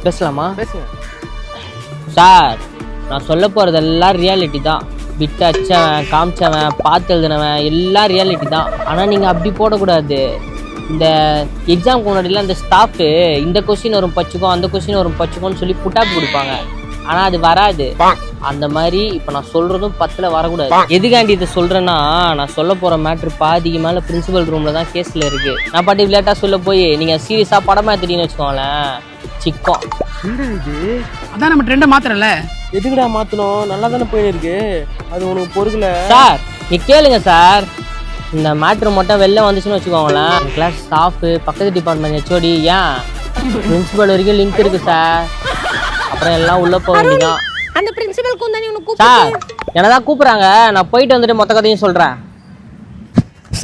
பேசலாமா? பேசுங்க சார், நான் சொல்ல போகிறதெல்லாம் ரியாலிட்டி தான். பிட்டு அச்சவன், காமிச்சவன், பார்த்து எழுதினவன் எல்லாம் ரியாலிட்டி தான். ஆனால் நீங்கள் அப்படி போடக்கூடாது. இந்த எக்ஸாமுக்கு முன்னாடிலாம் இந்த ஸ்டாஃபு இந்த கொஸ்டின் வரும் பச்சுக்கும், அந்த கொஸ்டின் வரும் பச்சுக்கோன்னு சொல்லி புட்டாப் கொடுப்பாங்க. ஆனால் அது வராது. அந்த மாதிரி இப்போ நான் சொல்கிறதும் 10ல் வரக்கூடாது. எதுக்காண்டி இதை சொல்கிறேன்னா, நான் சொல்ல போகிற மேட்ரு பாதிக்கு மேலே பிரின்சிபல் ரூமில் தான் கேஸில் இருக்குது. நான் பாட்டி விளையாட்டாக சொல்ல போய் நீங்கள் சீரியஸாக படமாக எடுத்துட்டீங்கன்னு வச்சுக்கோங்களேன், சிக்கம். அதான் நம்ம ட்ரெண்டை மாத்திரல. எதுக்குடா மாத்தணும்? நல்லா தானே போயின்னு இருக்கு. அது உனக்கு பொறுக்கல சார். நீ கேளுங்க சார், இந்த மேட்ரு மட்டும் வெளில வந்துச்சுன்னு வச்சுக்கோங்களேன், கிளாஸ் ஸ்டாஃபு, பக்கத்து டிபார்ட்மெண்ட் ஹெச்ஓடி, ஏன் பிரின்சிபல் வரைக்கும் லிங்க் இருக்கு சார். அப்புறம் எல்லாம் உள்ள போக வேண்டியதான். அந்த பிரின்சிபல் கூந்தானே உனக்கு சார் என்னதான் கூப்பிடுறாங்க, நான் போயிட்டு வந்துட்டு மொத்த கதையும் சொல்றேன்.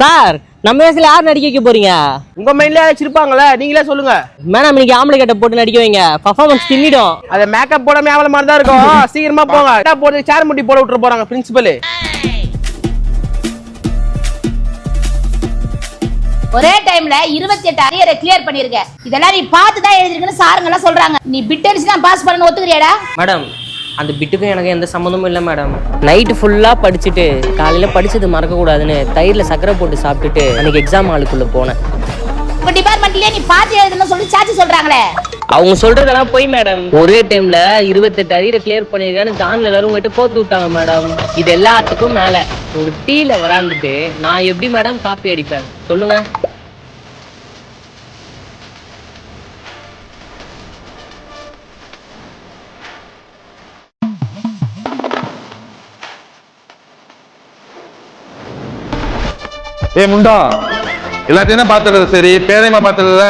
சார், நம்ம வயசுல யார் நடிக்க வைக்க போறீங்க? உங்க மைண்ட்ல வச்சிருப்பாங்களே, நீங்களே சொல்லுங்க. மேடம் இன்னைக்கு ஆம்பளை கட்ட போட்டு நடிக்க வைங்க, பர்ஃபார்மன்ஸ் தின்னிடும். அதை மேக்கப் போடாம அவ்வளவு மாதிரி தான் இருக்கும். சீக்கிரமா போங்க. என்ன போட்டு சேர் முட்டி போட விட்டுற போறாங்க பிரின்சிபல். ஒரே டைம்ல 28 அரியரை கிளியர் பண்ணிருக்க. இதெல்லாம் நீ பார்த்து தான் எழுதிருக்கன்னு சாருங்க எல்லாம் சொல்றாங்க. நீ பிட் அடிச்சு தான் பாஸ் பண்ணனும் ஒத்துக்கறியாடா? மேடம், அந்த பிட்டுக்கும் எனக்கு எந்த சம்மந்தமும் இல்லை மேடம். நைட்டு ஃபுல்லாக படிச்சுட்டு காலையில் படிச்சது மறக்கக்கூடாதுன்னு தயிரில் சக்கரை போட்டு சாப்பிட்டுட்டு அன்னைக்கு எக்ஸாம் ஹாலுக்குள்ளே போனேன். உங்க டிபார்ட்மெண்ட்லயே நீ பார்த்து எழுதணும்னு சொல்லி சாட்சி சொல்றாங்களே. அவங்க சொல்றதெல்லாம் போய் மேடம். ஒரே டைம்ல 28 அரியரை கிளியர் பண்ணிருக்கான்னு ஜான்ல எல்லாரும் உங்ககிட்ட போட்டு விட்டாங்க மேடம். இது எல்லாத்துக்கும் மேல ஒரு டீல வராந்துட்டு நான் எப்படி மேடம் காப்பி அடிப்பேன் சொல்லுங்க? முண்டா எல்லாத்தையும் தான் பாத்துறது. சரி, பேரையமா பாத்துறத